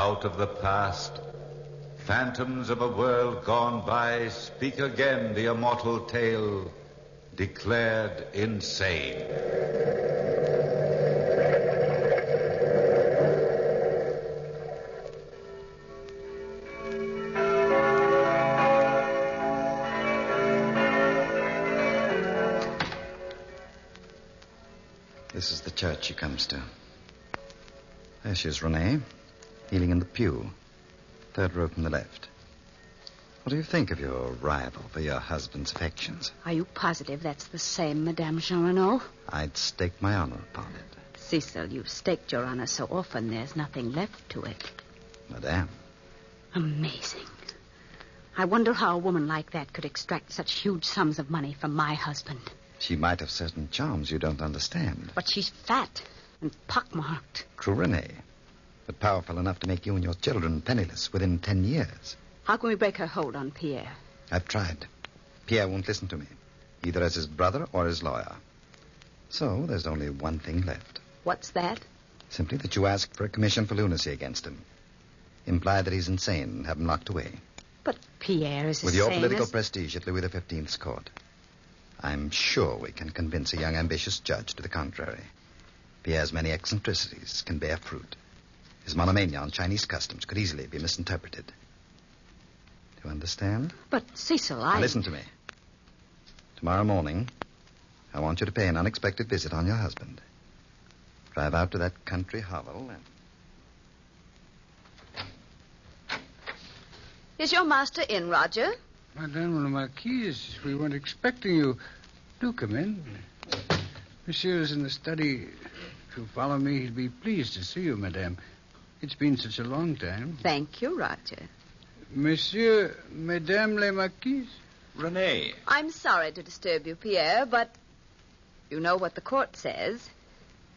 Out of the past, phantoms of a world gone by speak again the immortal tale, declared insane. This is the church she comes to. There she is, Renee, kneeling in the pew, third row from the left. What do you think of your rival for your husband's affections? Are you positive that's the same, Madame Jean Renaud? I'd stake my honor upon it. Cecil, you've staked your honor so often there's nothing left to it. Madame. Amazing. I wonder how a woman like that could extract such huge sums of money from my husband. She might have certain charms you don't understand. But she's fat and pockmarked. True, Renee. But powerful enough to make you and your children penniless within 10 years. How can we break her hold on Pierre? I've tried. Pierre won't listen to me, either as his brother or his lawyer. So there's only one thing left. What's that? Simply that you ask for a commission for lunacy against him. Imply that he's insane and have him locked away. But Pierre is as With your sane political as... prestige at Louis XV's court, I'm sure we can convince a young, ambitious judge to the contrary. Pierre's many eccentricities can bear fruit. His monomania on Chinese customs could easily be misinterpreted. Do you understand? But, Cecil, Now listen to me. Tomorrow morning, I want you to pay an unexpected visit on your husband. Drive out to that country hovel and... Is your master in, Roger? Madame la Marquise, we weren't expecting you. Do come in. Monsieur's in the study. If you follow me, he'd be pleased to see you, madame. It's been such a long time. Thank you, Roger. Monsieur, Madame la Marquise? Renee. I'm sorry to disturb you, Pierre, but you know what the court says.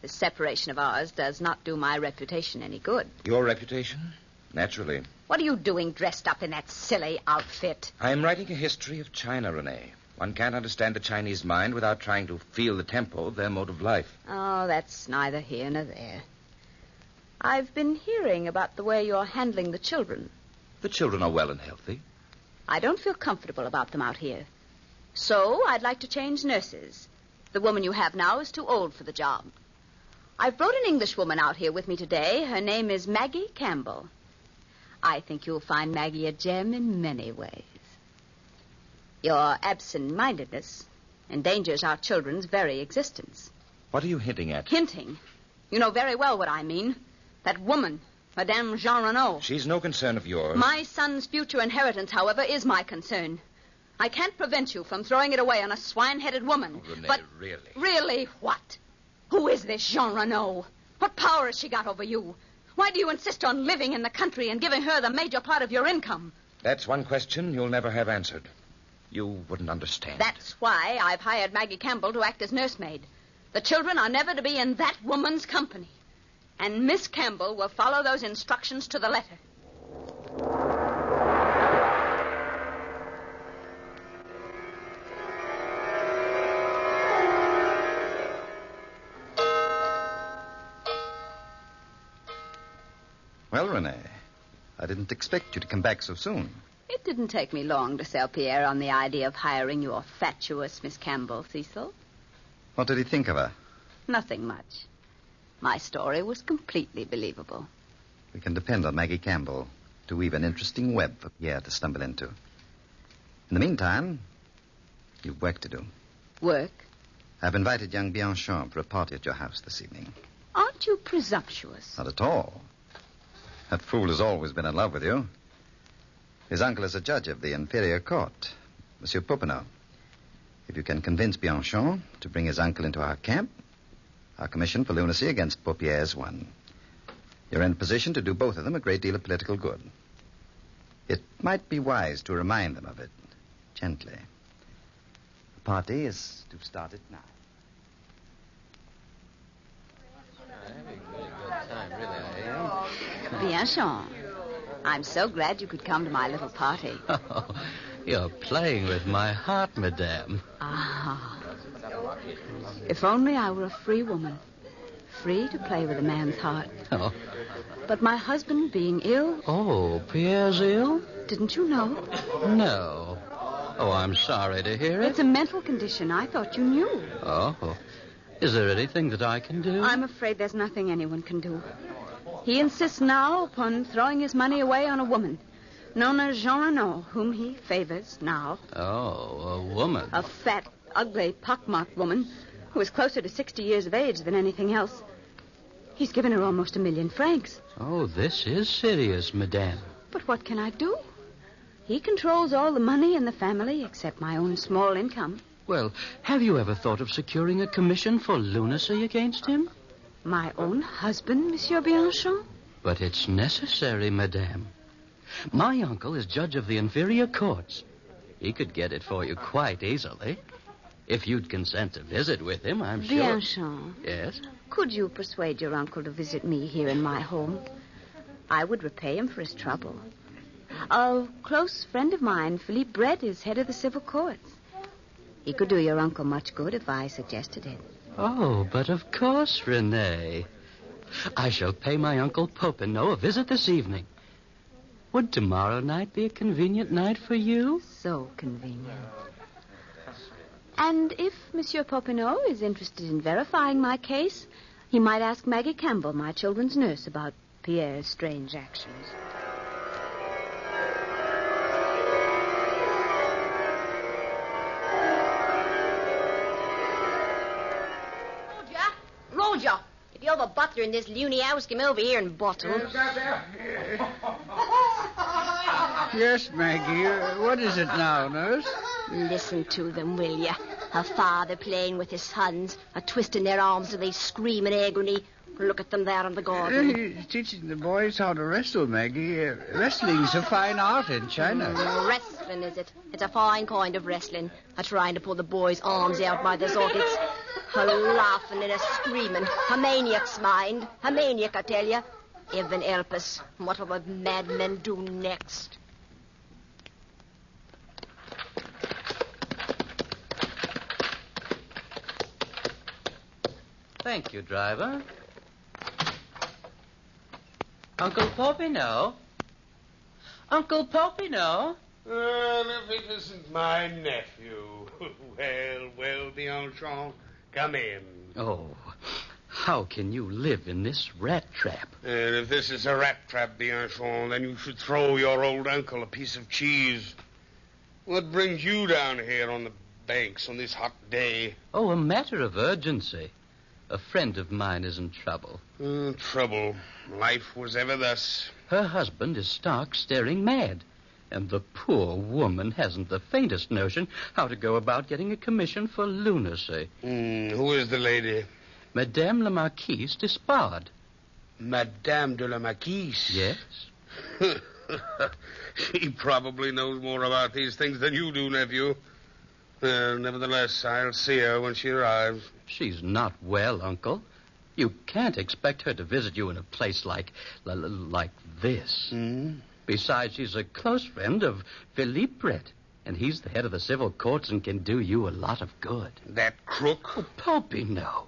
This separation of ours does not do my reputation any good. Your reputation? Naturally. What are you doing dressed up in that silly outfit? I am writing a history of China, Renee. One can't understand the Chinese mind without trying to feel the tempo of their mode of life. Oh, that's neither here nor there. I've been hearing about the way you're handling the children. The children are well and healthy. I don't feel comfortable about them out here. So I'd like to change nurses. The woman you have now is too old for the job. I've brought an Englishwoman out here with me today. Her name is Maggie Campbell. I think you'll find Maggie a gem in many ways. Your absent-mindedness endangers our children's very existence. What are you hinting at? Hinting? You know very well what I mean. That woman, Madame Jean Renaud. She's no concern of yours. My son's future inheritance, however, is my concern. I can't prevent you from throwing it away on a swine-headed woman. Oh, Renee, but really? Really what? Who is this Jean Renaud? What power has she got over you? Why do you insist on living in the country and giving her the major part of your income? That's one question you'll never have answered. You wouldn't understand. That's why I've hired Maggie Campbell to act as nursemaid. The children are never to be in that woman's company. And Miss Campbell will follow those instructions to the letter. Well, Renee, I didn't expect you to come back so soon. It didn't take me long to sell Pierre on the idea of hiring your fatuous Miss Campbell, Cecil. What did he think of her? Nothing much. My story was completely believable. We can depend on Maggie Campbell to weave an interesting web for Pierre to stumble into. In the meantime, you've work to do. Work? I've invited young Bianchon for a party at your house this evening. Aren't you presumptuous? Not at all. That fool has always been in love with you. His uncle is a judge of the inferior court, Monsieur Popinot. If you can convince Bianchon to bring his uncle into our camp, our commission for lunacy against Paupier is won. You're in a position to do both of them a great deal of political good. It might be wise to remind them of it, gently. The party is to start at 9. Bianchon, I'm so glad you could come to my little party. Oh, you're playing with my heart, madame. Ah. If only I were a free woman. free to play with a man's heart. Oh. But my husband being ill... Oh, Pierre's ill? Didn't you know? No. Oh, I'm sorry to hear it. It's a mental condition. I thought you knew. Oh. Is there anything that I can do? I'm afraid there's nothing anyone can do. He insists now upon throwing his money away on a woman, known as Jean Renaud, whom he favors now. Oh, a woman. A fat, ugly, pockmarked woman who is closer to 60 years of age than anything else. He's given her almost 1 million francs. Oh, this is serious, madame. But what can I do? He controls all the money in the family except my own small income. Well, have you ever thought of securing a commission for lunacy against him? My own husband, Monsieur Bianchon? But it's necessary, madame. My uncle is judge of the inferior courts. He could get it for you quite easily. If you'd consent to visit with him, I'm sure... Bianchon. Yes? Could you persuade your uncle to visit me here in my home? I would repay him for his trouble. A close friend of mine, Philippe Brett, is head of the civil courts. He could do your uncle much good if I suggested it. Oh, but of course, Renee. I shall pay my Uncle Popinot a visit this evening. Would tomorrow night be a convenient night for you? So convenient. And if Monsieur Popinot is interested in verifying my case, he might ask Maggie Campbell, my children's nurse, about Pierre's strange actions. Roger, if you're the butler in this loony house, come over here and bottle. Yes, Maggie. What is it now, nurse? Listen to them, will you? A father playing with his sons, a twisting their arms till they scream in agony. Look at them there in the garden. He's teaching the boys how to wrestle, Maggie. Wrestling's a fine art in China. Wrestling, is it? It's a fine kind of wrestling. A trying to pull the boys' arms out by the sockets. A laughing and a screaming. A maniac's mind. A maniac, I tell you. Heaven help us. What will the madmen do next? Thank you, driver. Uncle Popinot? Uncle Popinot? If it isn't my nephew. Well, Bianchon, come in. Oh, how can you live in this rat trap? And if this is a rat trap, Bianchon, then you should throw your old uncle a piece of cheese. What brings you down here on the banks on this hot day? Oh, a matter of urgency. A friend of mine is in trouble. Trouble. Life was ever thus. Her husband is stark staring mad. And the poor woman hasn't the faintest notion how to go about getting a commission for lunacy. Who is the lady? Madame la Marquise d'Espard. Madame de la Marquise? Yes. She probably knows more about these things than you do, nephew. Nevertheless, I'll see her when she arrives. She's not well, Uncle. You can't expect her to visit you in a place like this. Besides, she's a close friend of Philippe Brett, and he's the head of the civil courts and can do you a lot of good. That crook? Oh, Popinot.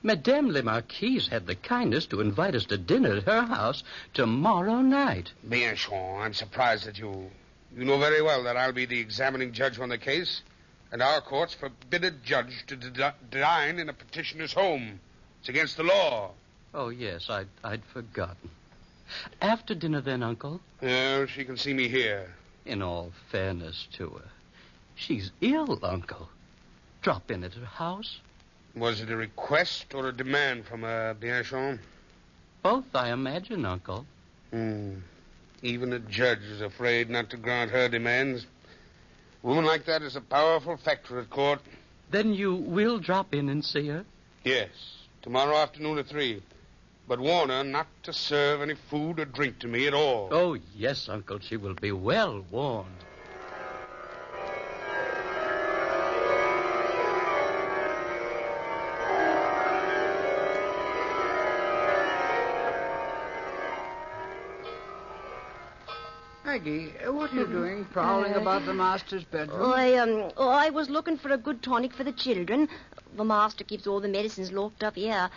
Madame la Marquise had the kindness to invite us to dinner at her house tomorrow night. Bianchon, I'm surprised at you. You know very well that I'll be the examining judge on the case, and our courts forbid a judge to dine in a petitioner's home. It's against the law. Oh, yes, I'd forgotten. After dinner, then, Uncle? Well, she can see me here. In all fairness to her, she's ill, Uncle. Drop in at her house. Was it a request or a demand from Bianchon? Both, I imagine, Uncle. Even a judge is afraid not to grant her demands. A woman like that is a powerful factor at court. Then you will drop in and see her? Yes, tomorrow afternoon at 3. But warn her not to serve any food or drink to me at all. Oh, yes, Uncle. She will be well warned. Maggie, what are you doing prowling about the master's bedroom? I was looking for a good tonic for the children. The master keeps all the medicines locked up here.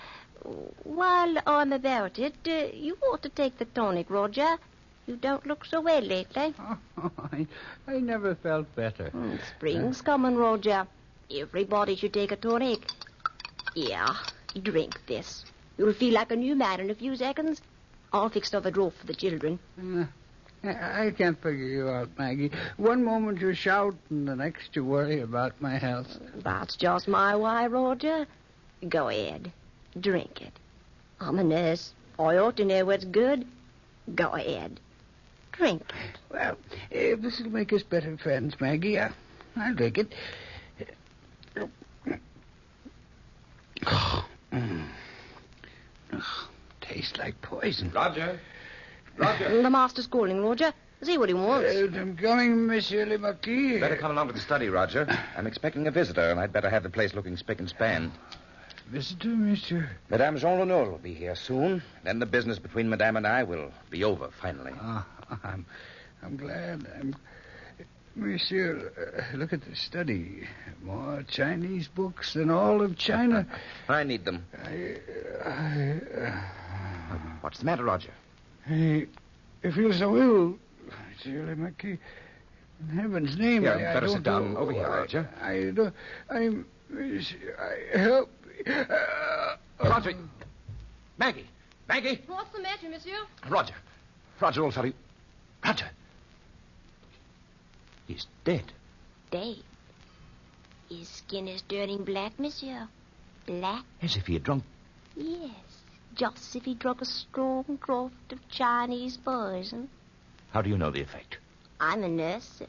While I'm about it, you ought to take the tonic, Roger. You don't look so well lately. I never felt better. Spring's coming, Roger. Everybody should take a tonic. Yeah, drink this. You'll feel like a new man in a few seconds. I'll fix another drawer for the children. I can't figure you out, Maggie. One moment you shout, and the next you worry about my health. That's just my way, Roger. Go ahead. Drink it. I'm a nurse. I ought to know what's good. Go ahead. Drink it. Well, if this will make us better friends, Maggie, I'll drink it. Tastes like poison. Roger. Roger. The master's calling, Roger. See what he wants. I'm coming, Monsieur le Marquis. Better come along to the study, Roger. I'm expecting a visitor, and I'd better have the place looking spick and span. Visitor, monsieur? Madame Jean Renaud will be here soon. Then the business between Madame and I will be over, finally. I'm glad. Monsieur, look at the study. More Chinese books than all of China. I need them. What's the matter, Roger? I feel so ill, Monsieur le Marquis. In heaven's name, Yeah, I better don't sit down know. over here, Roger. Help. Roger. Maggie. What's the matter, monsieur? Roger, old fellow. Roger. He's dead. Dave. His skin is turning black, monsieur. Black? As if he had drunk. Yes. Just as if he drunk a strong draught of Chinese poison. How do you know the effect? I'm a nurse, sir.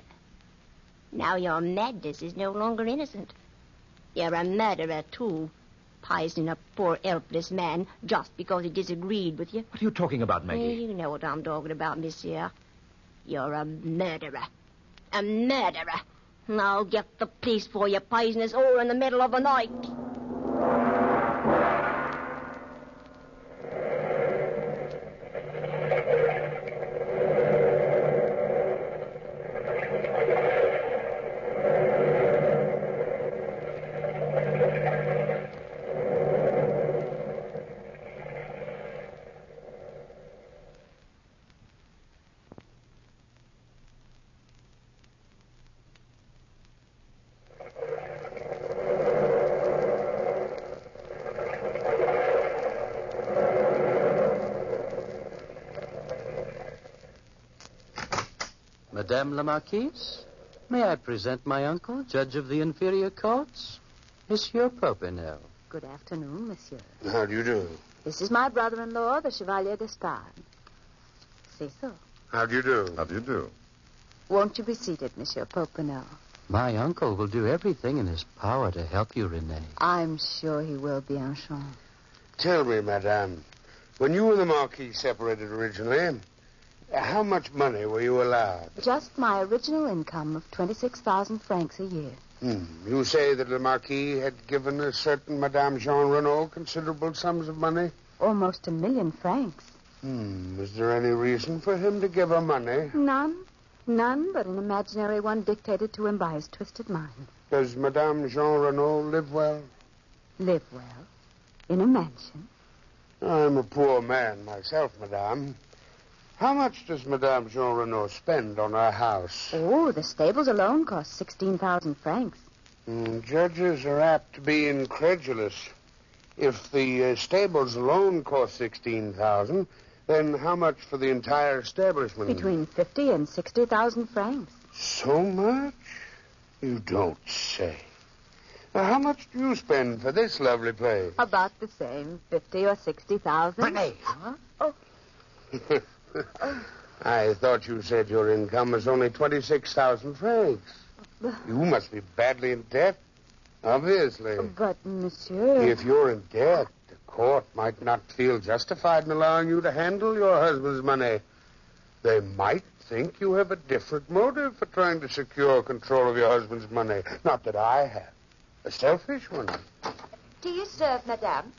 Now your madness is no longer innocent. You're a murderer, too. Poisoning a poor, helpless man just because he disagreed with you. What are you talking about, Maggie? You know what I'm talking about, monsieur. You're a murderer. A murderer. And I'll get the police for you, poisonous all in the middle of the night. Madame la Marquise, may I present my uncle, judge of the inferior courts, Monsieur Popinot. Good afternoon, monsieur. How do you do? This is my brother-in-law, the Chevalier d'Espargne. Say so. How do you do? How do you do? Won't you be seated, Monsieur Popinot? My uncle will do everything in his power to help you, Renee. I'm sure he will, Bianchon. Tell me, madame, when you and the Marquis separated originally, how much money were you allowed? Just my original income of 26,000 francs a year. You say that the Marquis had given a certain Madame Jean Renaud considerable sums of money? Almost 1 million francs. Is there any reason for him to give her money? None. None but an imaginary one dictated to him by his twisted mind. Does Madame Jean Renaud live well? Live well. In a mansion. I'm a poor man myself, madame. How much does Madame Jean Renaud spend on her house? Oh, the stables alone cost 16,000 francs. Judges are apt to be incredulous. If the stables alone cost 16,000, then how much for the entire establishment? Between 50 and 60,000 francs. So much? You don't say. Now, how much do you spend for this lovely place? About the same, 50 or 60,000. Renee! Huh? Oh, I thought you said your income was only 26,000 francs. You must be badly in debt, obviously. but, monsieur... If you're in debt, the court might not feel justified in allowing you to handle your husband's money. They might think you have a different motive for trying to secure control of your husband's money. Not that I have. A selfish one. Do you serve, madame?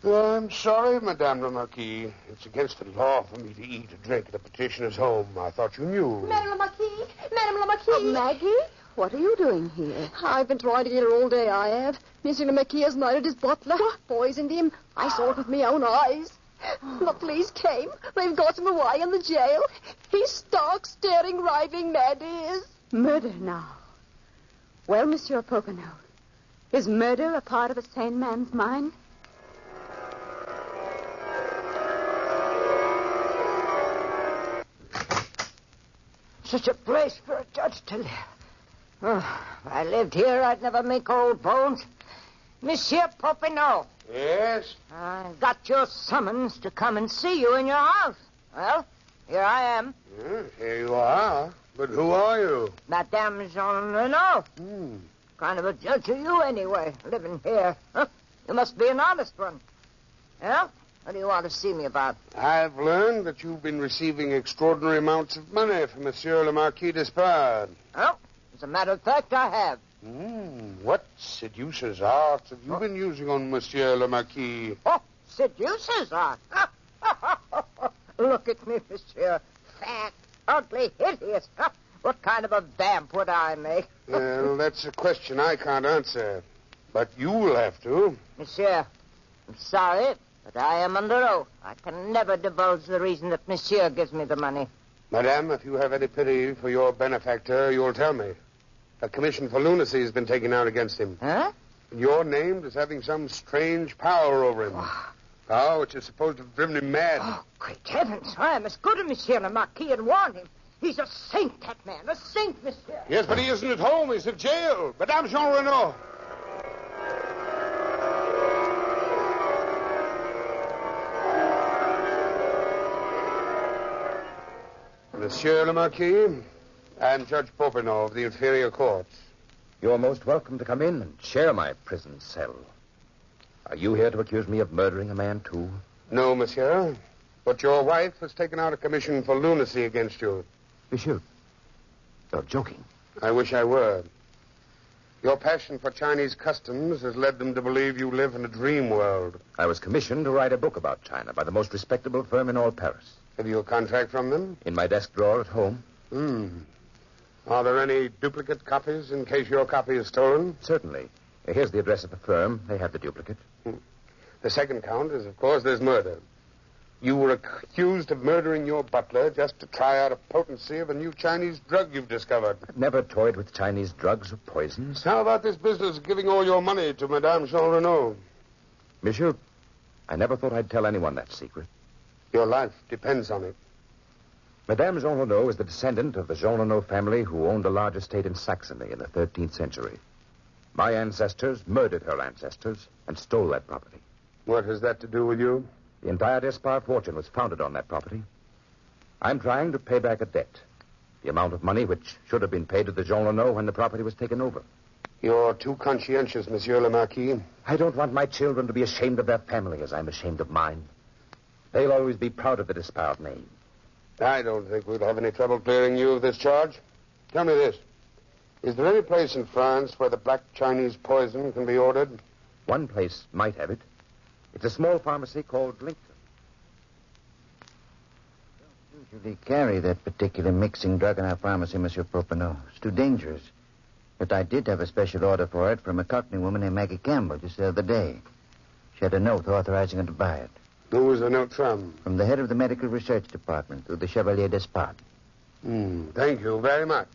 I'm sorry, Madame la Marquise. It's against the law for me to eat or drink at a petitioner's home. I thought you knew. Madame la Marquise! Madame la Marquise! Maggie? What are you doing here? I've been trying to get her all day, I have. Monsieur le Marquis has murdered his butler. Poisoned him. I saw it with my own eyes. The police came. They've got him away in the jail. He's stark, staring, raving mad, he is. Murder now. Well, Monsieur Popinot, is murder a part of a sane man's mind? Such a place for a judge to live. Oh, if I lived here, I'd never make old bones. Monsieur Popinot. Yes? I got your summons to come and see you in your house. Well, here I am. Yes, here you are. But who are you? Madame Jean Renaud. Kind of a judge are you, anyway, living here? Huh? You must be an honest one. Well, what do you want to see me about? I've learned that you've been receiving extraordinary amounts of money from Monsieur le Marquis d'Espard. Well, as a matter of fact, I have. What seducer's art have you been using on Monsieur le Marquis? Oh, seducer's art. Look at me, monsieur. Fat, ugly, hideous. What kind of a vamp would I make? Well, that's a question I can't answer. But you will have to. Monsieur, I'm sorry, but I am under oath. I can never divulge the reason that monsieur gives me the money. Madame, if you have any pity for your benefactor, you'll tell me. A commission for lunacy has been taken out against him. Huh? You're named as having some strange power over him. Power which is supposed to have driven him mad. Oh, great heavens. I must go to Monsieur le Marquis and warn him. He's a saint, that man. A saint, monsieur. Yes, but he isn't at home. He's at jail. Madame Jean Renaud. Monsieur le Marquis, I'm Judge Popinot of the inferior courts. You're most welcome to come in and share my prison cell. Are you here to accuse me of murdering a man, too? No, monsieur. But your wife has taken out a commission for lunacy against you. Monsieur, you're joking. I wish I were. Your passion for Chinese customs has led them to believe you live in a dream world. I was commissioned to write a book about China by the most respectable firm in all Paris. Have you a contract from them? In my desk drawer at home. Are there any duplicate copies in case your copy is stolen? Certainly. Here's the address of the firm. They have the duplicate. The second count is, of course, there's murder. You were accused of murdering your butler just to try out a potency of a new Chinese drug you've discovered. I've never toyed with Chinese drugs or poisons. How about this business of giving all your money to Madame Jean Renaud? Monsieur, I never thought I'd tell anyone that secret. Your life depends on it. Madame Jean Renaud is the descendant of the Jean Renaud family who owned a large estate in Saxony in the 13th century. My ancestors murdered her ancestors and stole that property. What has that to do with you? The entire Despard fortune was founded on that property. I'm trying to pay back a debt. The amount of money which should have been paid to the Jean Renaud when the property was taken over. You're too conscientious, Monsieur le Marquis. I don't want my children to be ashamed of their family as I'm ashamed of mine. They'll always be proud of the Despard name. I don't think we'll have any trouble clearing you of this charge. Tell me this. Is there any place in France where the black Chinese poison can be ordered? One place might have it. It's a small pharmacy called Lincoln. We usually carry that particular mixing drug in our pharmacy, Monsieur Popinot. It's too dangerous. But I did have a special order for it from a Cockney woman named Maggie Campbell just the other day. She had a note authorizing her to buy it. Who was the note from? From the head of the medical research department, through the Chevalier Despard. Thank you very much.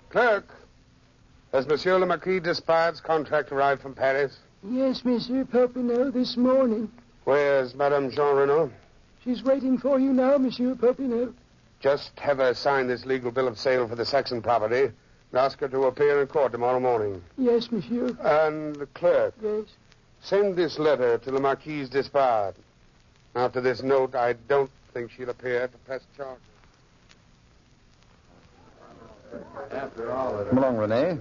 Clerk. Has Monsieur le Marquis d'Espard's contract arrived from Paris? Yes, Monsieur Popinot, this morning. Where's Madame Jean Renaud? She's waiting for you now, Monsieur Popinot. Just have her sign this legal bill of sale for the Saxon property and ask her to appear in court tomorrow morning. Yes, Monsieur. And the clerk. Yes. Send this letter to the Marquise d'Espard. After this note, I don't think she'll appear to press charges. Come along, Renee.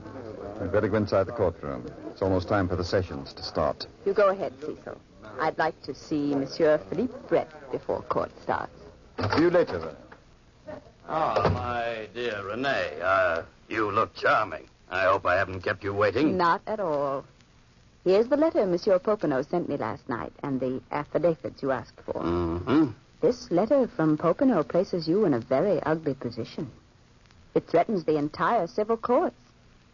We'd better go inside the courtroom. It's almost time for the sessions to start. You go ahead, Cecil. I'd like to see Monsieur Philippe Brett before court starts. See you later, then. Oh, my dear Renee, you look charming. I hope I haven't kept you waiting. Not at all. Here's the letter Monsieur Popinot sent me last night and the affidavits you asked for. Mm-hmm. This letter from Popinot places you in a very ugly position. It threatens the entire civil courts,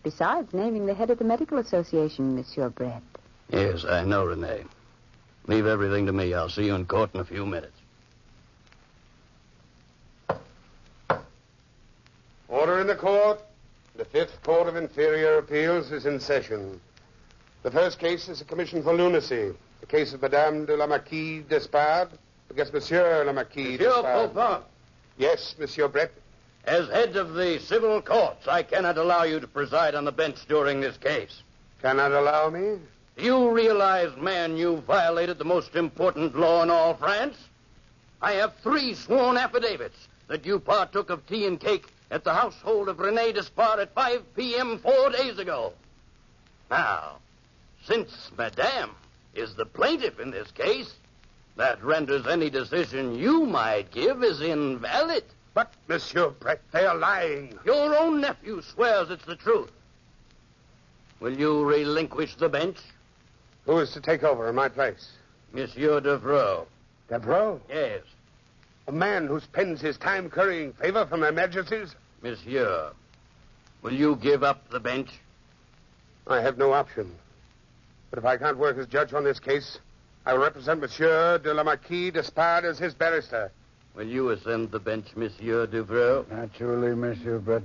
besides naming the head of the medical association, Monsieur Brett. Yes, I know, Renee. Leave everything to me. I'll see you in court in a few minutes. Order in the court. The Fifth Court of Inferior Appeals is in session. The first case is a commission for lunacy. The case of Madame de la Marquise d'Espard against Monsieur la Marquise Monsieur d'Espard. Popin, Yes, Monsieur Brett. as head of the civil courts, I cannot allow you to preside on the bench during this case. Cannot allow me? Do you realize, man, you violated the most important law in all France? I have 3 sworn affidavits that you partook of tea and cake at the household of Rene Despard at 5 p.m. 4 days ago. Now, since Madame is the plaintiff in this case, that renders any decision you might give as invalid. But, Monsieur Brett, they are lying. Your own nephew swears it's the truth. Will you relinquish the bench? Who is to take over in my place? Monsieur Devereaux. Devereaux? Yes. A man who spends his time currying favor from their majesties? Monsieur, will you give up the bench? I have no option. But if I can't work as judge on this case, I will represent Monsieur de la Marquise d'Espard as his barrister. Will you ascend the bench, Monsieur Devereaux? Naturally, Monsieur Brett.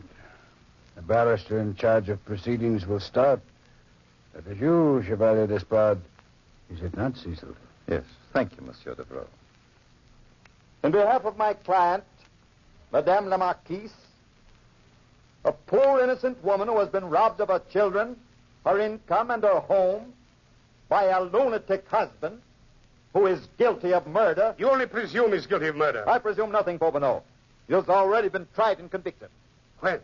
The barrister in charge of proceedings will start. That is you, Chevalier d'Espard. Is it not, Cecil? Yes, thank you, Monsieur Devereaux. In behalf of my client, Madame la Marquise, a poor innocent woman who has been robbed of her children, her income, and her home by a lunatic husband who is guilty of murder. You only presume he's guilty of murder. I presume nothing, Popinot. He has already been tried and convicted. When?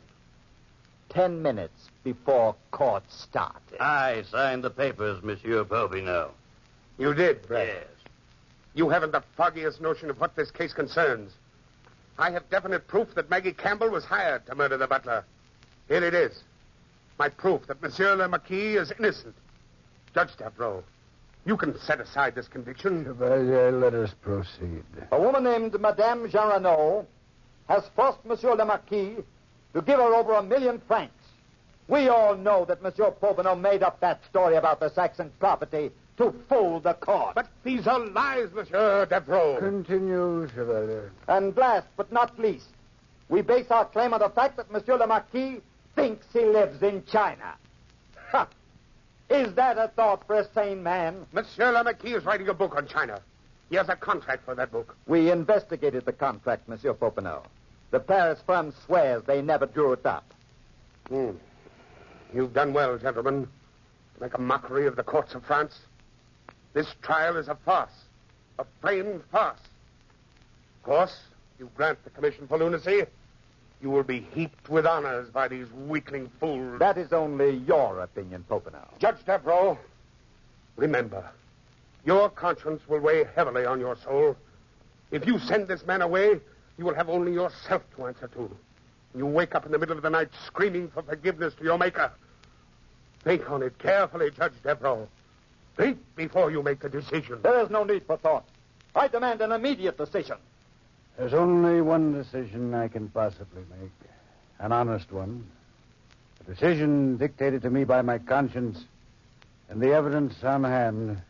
10 minutes before court started. I signed the papers, Monsieur Popinot. You did, Brett. Yes. You haven't the foggiest notion of what this case concerns. I have definite proof that Maggie Campbell was hired to murder the butler. Here it is. My proof that Monsieur le Marquis is innocent. Judge Devereaux, you can set aside this conviction. Chevalier, let us proceed. A woman named Madame Jean Renaud has forced Monsieur le Marquis to give her over 1,000,000 francs. We all know that Monsieur Popinot made up that story about the Saxon property to fool the court. But these are lies, Monsieur Devereaux. Continue, Chevalier. And last but not least, we base our claim on the fact that Monsieur le Marquis thinks he lives in China. Ha! Is that a thought for a sane man? Monsieur le Marquis is writing a book on China. He has a contract for that book. We investigated the contract, Monsieur Popinot. The Paris firm swears they never drew it up. You've done well, gentlemen, to make a mockery of the courts of France. This trial is a farce, a plain farce. Of course, you grant the commission for lunacy, you will be heaped with honors by these weakling fools. That is only your opinion, Popinot. Judge Devereaux, remember, your conscience will weigh heavily on your soul. If you send this man away, you will have only yourself to answer to. You wake up in the middle of the night screaming for forgiveness to your maker. Think on it carefully, Judge Devereaux. Think before you make the decision. There is no need for thought. I demand an immediate decision. There's only one decision I can possibly make. An honest one. A decision dictated to me by my conscience and the evidence on hand.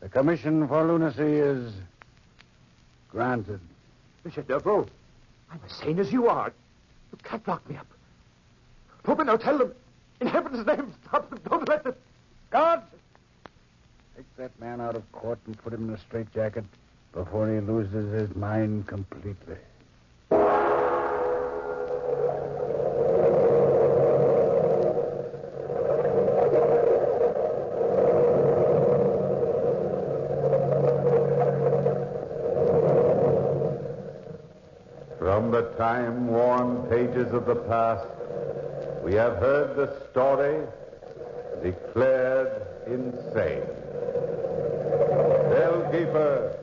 The commission for lunacy is granted. Monsieur Devereaux, I'm as sane as you are. You can't lock me up. Popinot, tell them. In heaven's name, stop them. Don't let them. Guards! Take that man out of court and put him in a straitjacket before he loses his mind completely. From the time-worn pages of the past, we have heard the story declared insane. Bellkeeper,